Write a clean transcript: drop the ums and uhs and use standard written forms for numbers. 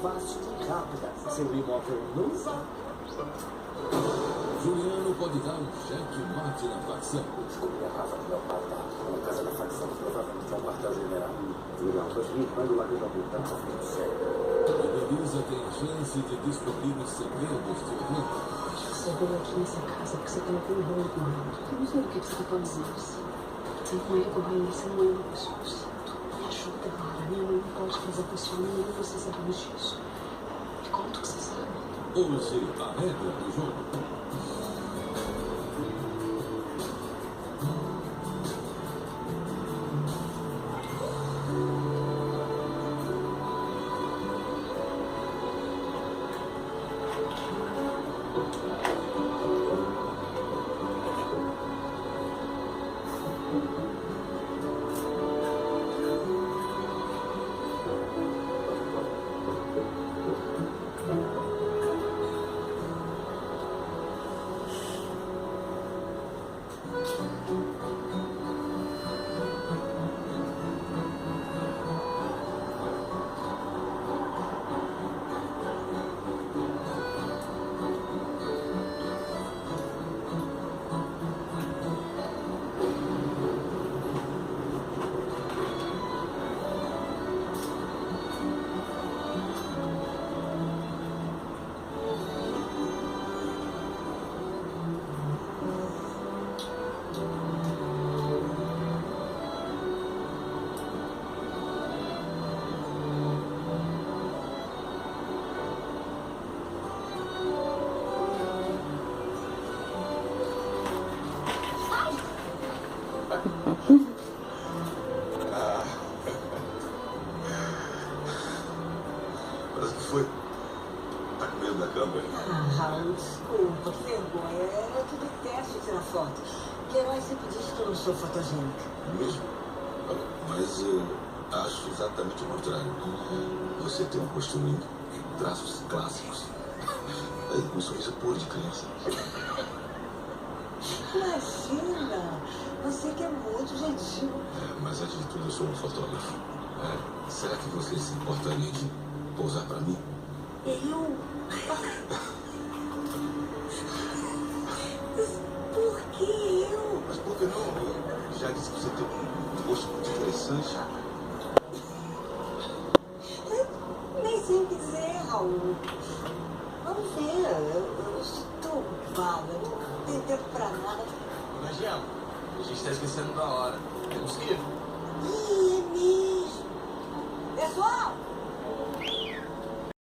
fácil e rápida. Seu imóvel novo. Juliano pode dar um cheque-mate na facção. Descobri a casa do meu pai lá, uma casa da facção, provavelmente é um quartel-general. Juliano, tô te limpando lá que eu já vi tanto filho sério. E Elisa tem a chance de descobrir os segredos de Orlando. Você veio aqui nessa casa porque você tem algum rolo com ele. Eu não sei do que você está falando. Sem conhecer com ele, você não é uma pessoa certa. Me ajuda, Lara. Minha mãe não pode fazer pessoa nenhuma e você sabe disso. Me conta o que você sabe. Hoje, a regra do jogo. Parece que foi. Tá com medo da câmera. Raul, desculpa, que vergonha. Eu tudo teste tirar foto. Queiroz sempre disse que eu não sou fotogênica. Mesmo? Mas eu acho exatamente o contrário. Você tem um rosto lindo, traços clássicos. Um sorriso puro de criança. Imagina! Você que é muito gentil. Mas antes de tudo, eu sou um fotógrafo. Será que você se importaria de pousar pra mim? Eu? Por que eu? Mas por que não? Já disse que você tem um rosto muito interessante. Nem sei o que dizer, Raul. Vamos ver. Eu estou ocupada. Não tenho tempo pra nada. Rangel, a gente tá esquecendo da hora. Temos que ir. Ih, é mesmo. Pessoal!